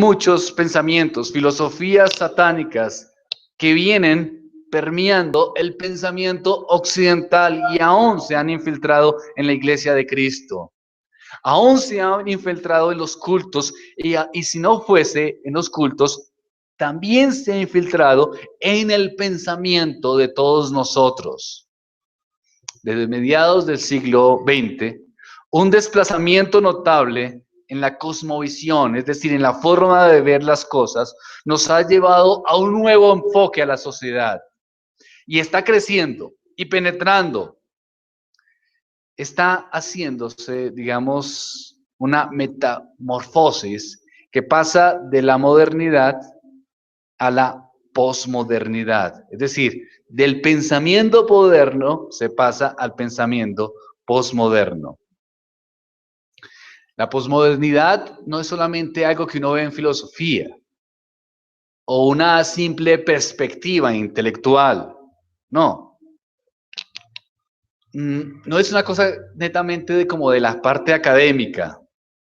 muchos pensamientos, filosofías satánicas que vienen permeando el pensamiento occidental y aún se han infiltrado en la iglesia de Cristo. Aún se han infiltrado en los cultos y si no fuese en los cultos, también se ha infiltrado en el pensamiento de todos nosotros. Desde mediados del siglo XX, un desplazamiento notable en la cosmovisión, es decir, en la forma de ver las cosas, nos ha llevado a un nuevo enfoque a la sociedad. Y está creciendo y penetrando. Está haciéndose, digamos, una metamorfosis que pasa de la modernidad a la posmodernidad. Es decir, del pensamiento moderno se pasa al pensamiento posmoderno. La posmodernidad no es solamente algo que uno ve en filosofía o una simple perspectiva intelectual. No. No es una cosa netamente como de la parte académica,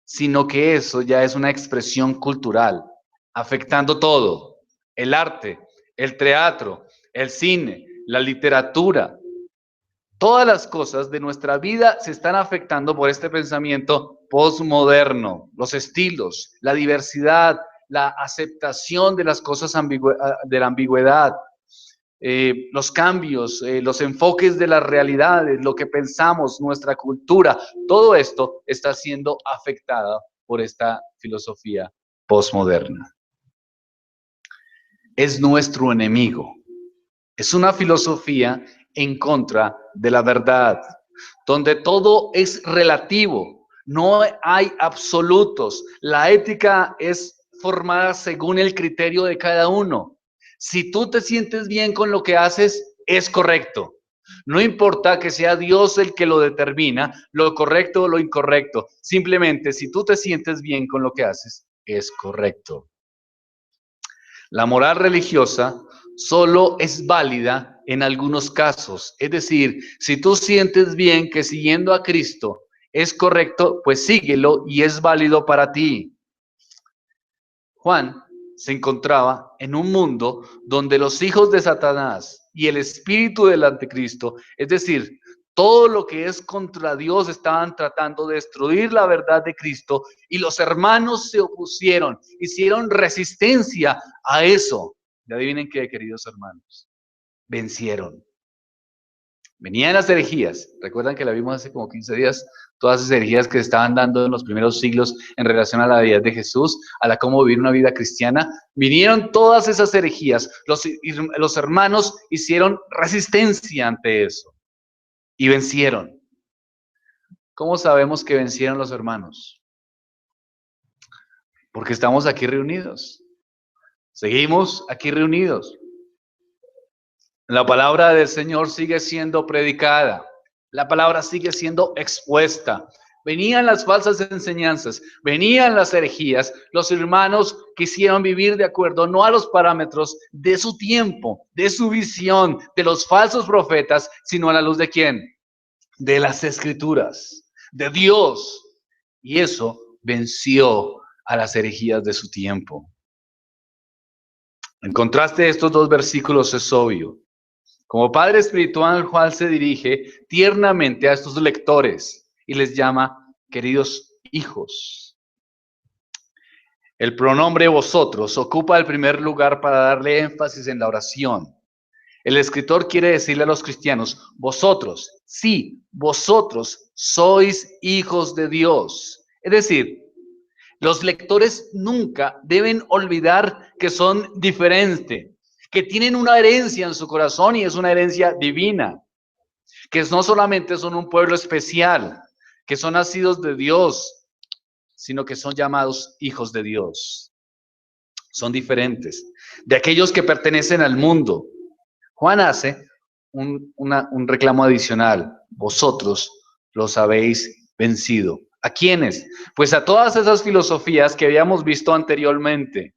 sino que eso ya es una expresión cultural, afectando todo: el arte, el teatro, el cine, la literatura. Todas las cosas de nuestra vida se están afectando por este pensamiento postmoderno, los estilos, la diversidad, la aceptación de las cosas de la ambigüedad, los cambios, los enfoques de las realidades, lo que pensamos, nuestra cultura, todo esto está siendo afectado por esta filosofía postmoderna. Es nuestro enemigo. Es una filosofía en contra de la verdad, donde todo es relativo, no hay absolutos. La ética es formada según el criterio de cada uno. Si tú te sientes bien con lo que haces, es correcto. No importa que sea Dios el que lo determina, lo correcto o lo incorrecto. Simplemente, si tú te sientes bien con lo que haces, es correcto. La moral religiosa solo es válida en algunos casos. Es decir, si tú sientes bien que siguiendo a Cristo es correcto, pues síguelo y es válido para ti. Juan se encontraba en un mundo donde los hijos de Satanás y el espíritu del anticristo, es decir, todo lo que es contra Dios, estaban tratando de destruir la verdad de Cristo, y los hermanos se opusieron, hicieron resistencia a eso. Y adivinen qué, queridos hermanos, vencieron. Venían las herejías. Recuerdan que la vimos hace como 15 días, todas esas herejías que se estaban dando en los primeros siglos en relación a la deidad de Jesús, a la cómo vivir una vida cristiana. Vinieron todas esas herejías. Los hermanos hicieron resistencia ante eso y vencieron. ¿Cómo sabemos que vencieron los hermanos? Porque estamos aquí reunidos. Seguimos aquí reunidos. La palabra del Señor sigue siendo predicada. La palabra sigue siendo expuesta. Venían las falsas enseñanzas, venían las herejías. Los hermanos quisieron vivir de acuerdo no a los parámetros de su tiempo, de su visión, de los falsos profetas, sino a la luz de ¿quién? De las Escrituras, de Dios. Y eso venció a las herejías de su tiempo. En contraste de estos dos versículos es obvio. Como Padre Espiritual, Juan se dirige tiernamente a estos lectores y les llama queridos hijos. El pronombre vosotros ocupa el primer lugar para darle énfasis en la oración. El escritor quiere decirle a los cristianos: vosotros, sí, vosotros sois hijos de Dios. Es decir, los lectores nunca deben olvidar que son diferentes, que tienen una herencia en su corazón y es una herencia divina, que no solamente son un pueblo especial, que son nacidos de Dios, sino que son llamados hijos de Dios. Son diferentes de aquellos que pertenecen al mundo. Juan hace un reclamo adicional: vosotros los habéis vencido. ¿A quiénes? Pues a todas esas filosofías que habíamos visto anteriormente.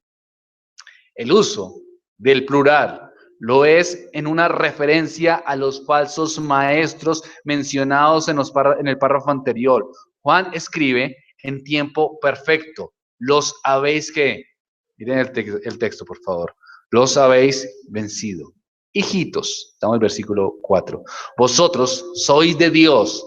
El uso del plural lo es en una referencia a los falsos maestros mencionados en el párrafo anterior. Juan escribe en tiempo perfecto. Los habéis ¿qué? Miren el texto, por favor. Los habéis vencido. Hijitos, estamos en el versículo 4. Vosotros sois de Dios.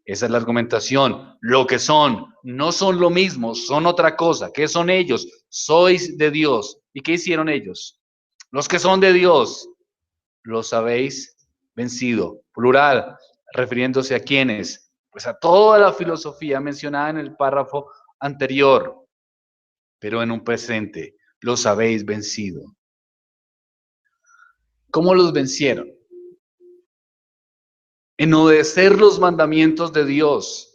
Esa es la argumentación. Lo que son, no son lo mismo, son otra cosa. ¿Qué son ellos? Sois de Dios. ¿Y qué hicieron ellos? Los que son de Dios, los habéis vencido. Plural, refiriéndose a quiénes. Pues a toda la filosofía mencionada en el párrafo anterior, pero en un presente, los habéis vencido. ¿Cómo los vencieron? En obedecer los mandamientos de Dios,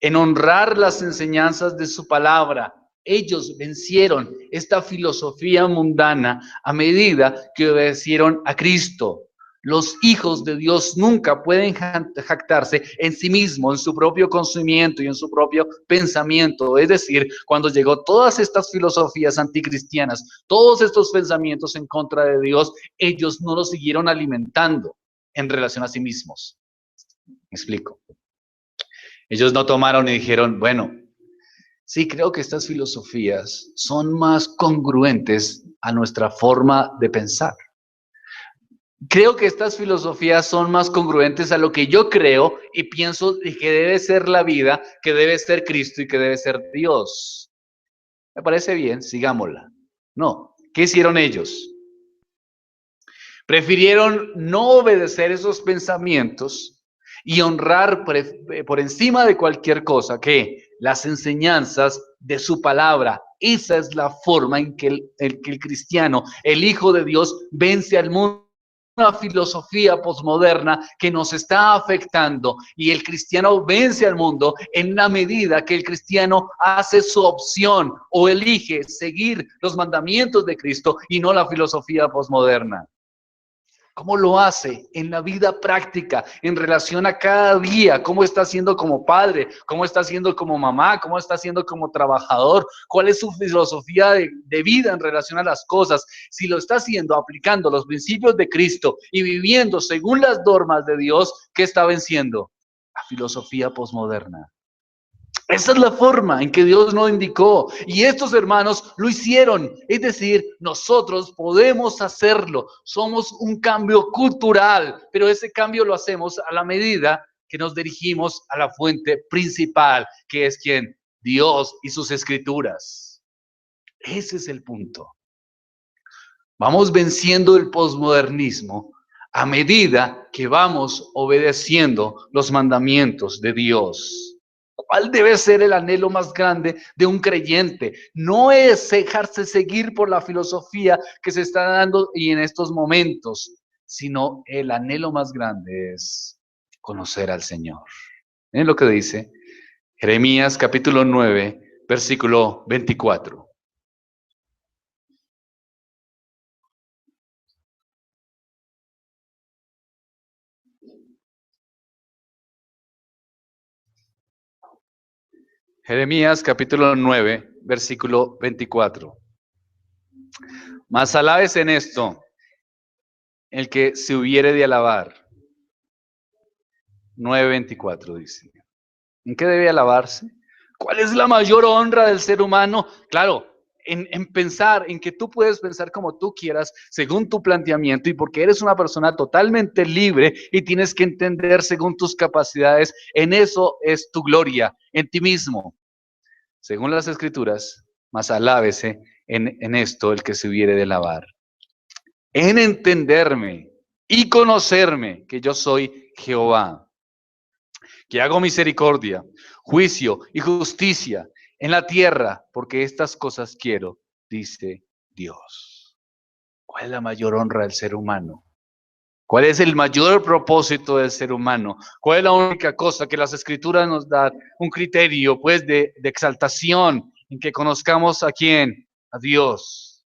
en honrar las enseñanzas de su palabra. Ellos vencieron esta filosofía mundana a medida que obedecieron a Cristo. Los hijos de Dios nunca pueden jactarse en sí mismos, en su propio conocimiento y en su propio pensamiento. Es decir, cuando llegó todas estas filosofías anticristianas, todos estos pensamientos en contra de Dios, ellos no los siguieron alimentando en relación a sí mismos. Me explico. Ellos no tomaron y dijeron, bueno, sí, creo que estas filosofías son más congruentes a nuestra forma de pensar. Creo que estas filosofías son más congruentes a lo que yo creo y pienso que debe ser la vida, que debe ser Cristo y que debe ser Dios. Me parece bien, sigámosla. No, ¿qué hicieron ellos? Prefirieron no obedecer esos pensamientos y honrar por encima de cualquier cosa que las enseñanzas de su palabra. Esa es la forma en que el cristiano, el Hijo de Dios, vence al mundo. Una filosofía posmoderna que nos está afectando y el cristiano vence al mundo en la medida que el cristiano hace su opción o elige seguir los mandamientos de Cristo y no la filosofía posmoderna. ¿Cómo lo hace en la vida práctica, en relación a cada día? ¿Cómo está haciendo como padre? ¿Cómo está haciendo como mamá? ¿Cómo está haciendo como trabajador? ¿Cuál es su filosofía de vida en relación a las cosas? Si lo está haciendo aplicando los principios de Cristo y viviendo según las normas de Dios, ¿qué está venciendo? La filosofía posmoderna. Esa es la forma en que Dios nos indicó y estos hermanos lo hicieron. Es decir, nosotros podemos hacerlo. Somos un cambio cultural, pero ese cambio lo hacemos a la medida que nos dirigimos a la fuente principal, que es quien, Dios y sus escrituras. Ese es el punto. Vamos venciendo el posmodernismo a medida que vamos obedeciendo los mandamientos de Dios. ¿Cuál debe ser el anhelo más grande de un creyente? No es dejarse seguir por la filosofía que se está dando y en estos momentos, sino el anhelo más grande es conocer al Señor. Miren lo que dice Jeremías capítulo 9, versículo 24. Jeremías capítulo 9, versículo 24. Mas alabes en esto el que se hubiere de alabar. 9:24 dice. ¿En qué debe alabarse? ¿Cuál es la mayor honra del ser humano? Claro, en pensar, en que tú puedes pensar como tú quieras, según tu planteamiento, y porque eres una persona totalmente libre y tienes que entender según tus capacidades, en eso es tu gloria, en ti mismo. Según las escrituras, mas alábese en esto el que se hubiere de alabar. En entenderme y conocerme que yo soy Jehová, que hago misericordia, juicio y justicia en la tierra, porque estas cosas quiero, dice Dios. ¿Cuál es la mayor honra del ser humano? ¿Cuál es el mayor propósito del ser humano? ¿Cuál es la única cosa que las escrituras nos dan? Un criterio, pues, de exaltación, en que conozcamos a quién, a Dios.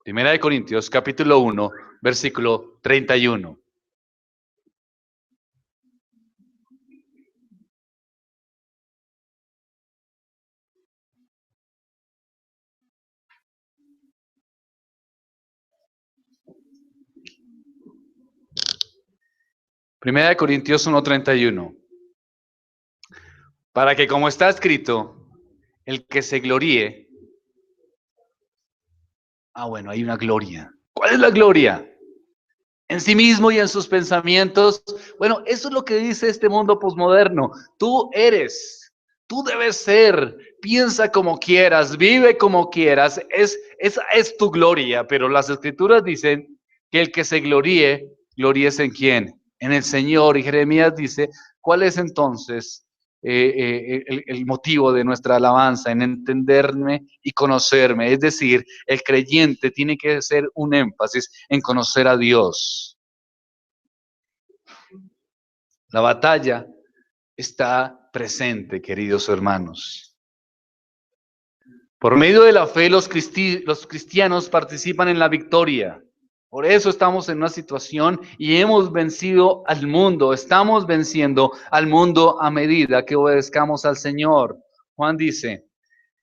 Primera de Corintios, capítulo 1, versículo 31. Primera de Corintios 1:31. Para que, como está escrito, el que se gloríe, Ah, bueno, hay una gloria. ¿Cuál es la gloria? En sí mismo y en sus pensamientos. Bueno, eso es lo que dice este mundo posmoderno. Tú eres, tú debes ser, piensa como quieras, vive como quieras. Esa es tu gloria, pero las escrituras dicen que el que se gloríe, gloríese en quién, en el Señor. Y Jeremías dice, ¿cuál es entonces el motivo de nuestra alabanza? En entenderme y conocerme. Es decir, el creyente tiene que hacer un énfasis en conocer a Dios. La batalla está presente, queridos hermanos. Por medio de la fe, los cristianos participan en la victoria. Por eso estamos en una situación y hemos vencido al mundo. Estamos venciendo al mundo a medida que obedezcamos al Señor. Juan dice,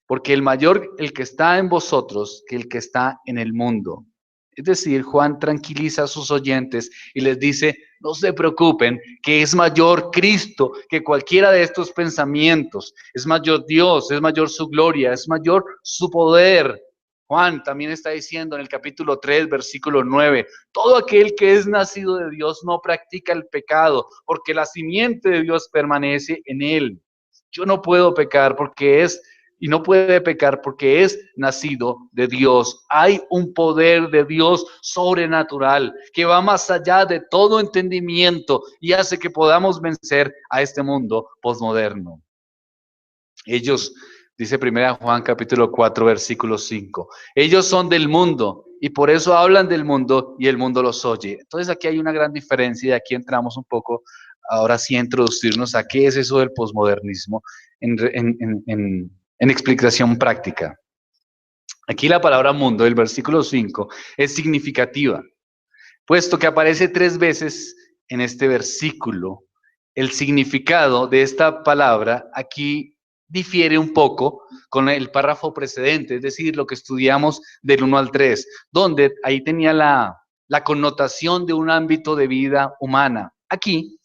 porque el mayor, el que está en vosotros, que el que está en el mundo. Es decir, Juan tranquiliza a sus oyentes y les dice, no se preocupen, que es mayor Cristo que cualquiera de estos pensamientos. Es mayor Dios, es mayor su gloria, es mayor su poder. Juan también está diciendo en el capítulo 3, versículo 9, todo aquel que es nacido de Dios no practica el pecado, porque la simiente de Dios permanece en él. Yo no puedo pecar porque y no puede pecar porque es nacido de Dios. Hay un poder de Dios sobrenatural que va más allá de todo entendimiento y hace que podamos vencer a este mundo posmoderno. Ellos, dice 1 Juan capítulo 4, versículo 5, ellos son del mundo y por eso hablan del mundo y el mundo los oye. Entonces aquí hay una gran diferencia y aquí entramos un poco, ahora sí, a introducirnos a qué es eso del posmodernismo en explicación práctica. Aquí la palabra mundo del versículo 5 es significativa, puesto que aparece 3 veces en este versículo. El significado de esta palabra aquí difiere un poco con el párrafo precedente, es decir, lo que estudiamos del 1 al 3, donde ahí tenía la connotación de un ámbito de vida humana. Aquí,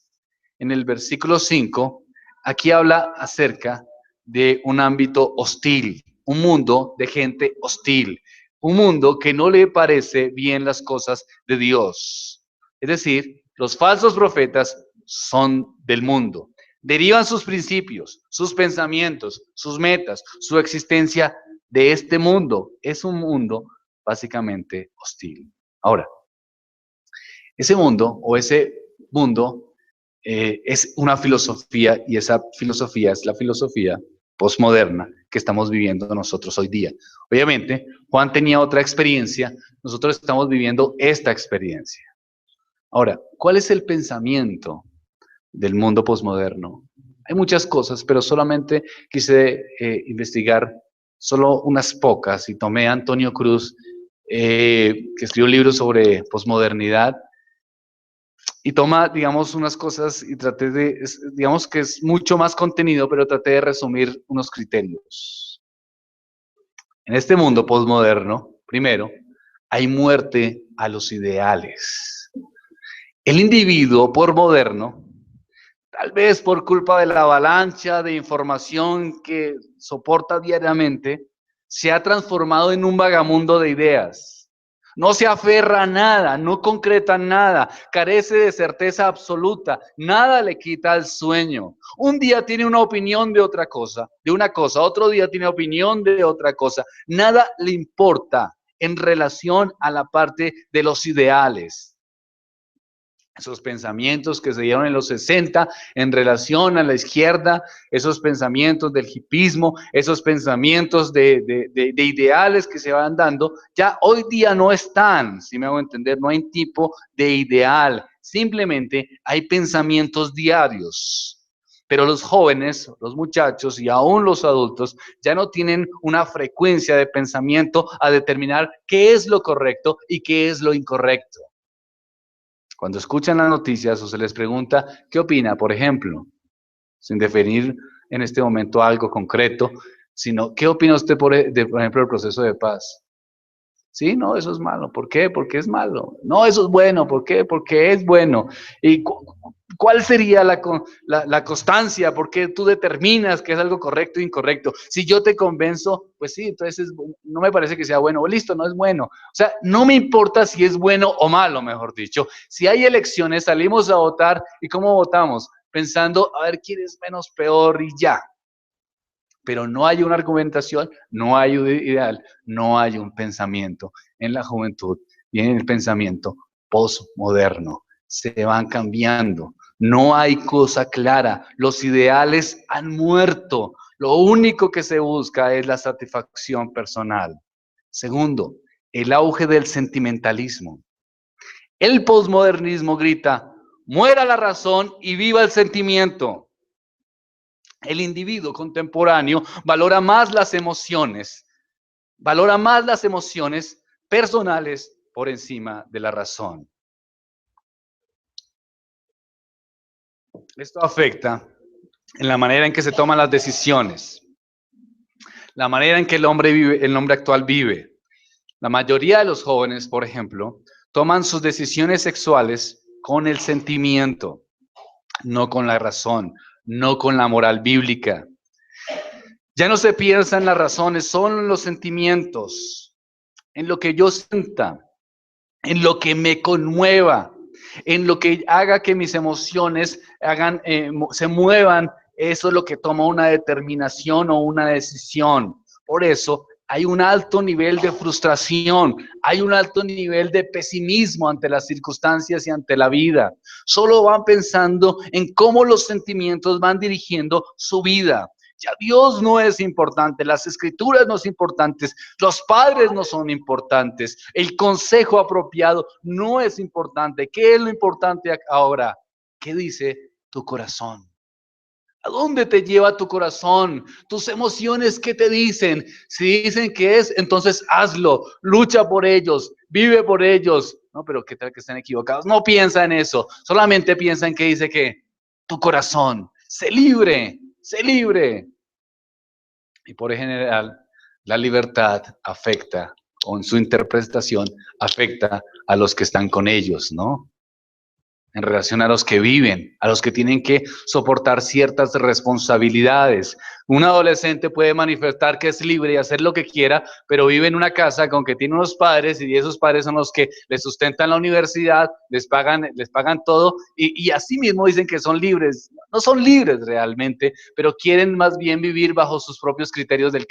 en el versículo 5, aquí habla acerca de un ámbito hostil, un mundo de gente hostil, un mundo que no le parece bien las cosas de Dios. Es decir, los falsos profetas son del mundo. Derivan sus principios, sus pensamientos, sus metas, su existencia de este mundo. Es un mundo básicamente hostil. Ahora, ese mundo es una filosofía y esa filosofía es la filosofía postmoderna que estamos viviendo nosotros hoy día. Obviamente, Juan tenía otra experiencia, nosotros estamos viviendo esta experiencia. Ahora, ¿cuál es el pensamiento del mundo postmoderno? Hay muchas cosas, pero solamente quise investigar solo unas pocas y tomé a Antonio Cruz, que escribió un libro sobre posmodernidad, y toma, digamos, unas cosas y traté digamos que es mucho más contenido, pero traté de resumir unos criterios. En este mundo postmoderno, primero, hay muerte a los ideales. El individuo por moderno, tal vez por culpa de la avalancha de información que soporta diariamente, se ha transformado en un vagamundo de ideas. No se aferra a nada, no concreta nada, carece de certeza absoluta, nada le quita el sueño. Un día tiene una opinión de otra cosa, de una cosa, otro día tiene opinión de otra cosa. Nada le importa en relación a la parte de los ideales. Esos pensamientos que se dieron en los 60 en relación a la izquierda, esos pensamientos del hipismo, esos pensamientos de ideales que se van dando, ya hoy día no están, si me hago entender, no hay tipo de ideal, simplemente hay pensamientos diarios. Pero los jóvenes, los muchachos y aún los adultos ya no tienen una frecuencia de pensamiento a determinar qué es lo correcto y qué es lo incorrecto. Cuando escuchan las noticias o se les pregunta, ¿qué opina? Por ejemplo, sin definir en este momento algo concreto, sino, ¿qué opina usted, por ejemplo, del proceso de paz? Sí, no, eso es malo. ¿Por qué? Porque es malo. No, eso es bueno. ¿Por qué? Porque es bueno. ¿Y ¿Cuál sería la constancia? ¿Por qué tú determinas que es algo correcto e incorrecto? Si yo te convenzo, pues sí, entonces no me parece que sea bueno, o listo, no es bueno. O sea, no me importa si es bueno o malo, mejor dicho. Si hay elecciones, salimos a votar, ¿y cómo votamos? Pensando, a ver quién es menos peor y ya. Pero no hay una argumentación, no hay un ideal, no hay un pensamiento en la juventud y en el pensamiento postmoderno. Se van cambiando, no hay cosa clara, los ideales han muerto, lo único que se busca es la satisfacción personal. Segundo, el auge del sentimentalismo. El postmodernismo grita, muera la razón y viva el sentimiento. El individuo contemporáneo valora más las emociones personales por encima de la razón. Esto afecta en la manera en que se toman las decisiones, la manera en que el hombre actual vive. La mayoría de los jóvenes, por ejemplo, toman sus decisiones sexuales con el sentimiento, no con la razón, no con la moral bíblica. Ya no se piensa en las razones, son los sentimientos, en lo que yo sienta, en lo que me conmueva, en lo que haga que mis emociones se muevan. Eso es lo que toma una determinación o una decisión. Por eso hay un alto nivel de frustración, hay un alto nivel de pesimismo ante las circunstancias y ante la vida. Solo van pensando en cómo los sentimientos van dirigiendo su vida. Ya Dios no es importante, las escrituras no son importantes, los padres no son importantes, el consejo apropiado no es importante. ¿Qué es lo importante ahora? ¿Qué dice tu corazón? ¿A dónde te lleva tu corazón? Tus emociones, ¿qué te dicen? Si dicen que es, entonces hazlo, lucha por ellos, vive por ellos. No, pero ¿qué tal que estén equivocados? No piensa en eso, solamente piensa en que dice que tu corazón, sé libre, sé libre. Y por general, la libertad afecta, o en su interpretación, afecta a los que están con ellos, ¿no? En relación a los que viven, a los que tienen que soportar ciertas responsabilidades. Un adolescente puede manifestar que es libre y hacer lo que quiera, pero vive en una casa con que tiene unos padres y esos padres son los que les sustentan la universidad, les pagan todo y así mismo dicen que son libres. No son libres realmente, pero quieren más bien vivir bajo sus propios criterios del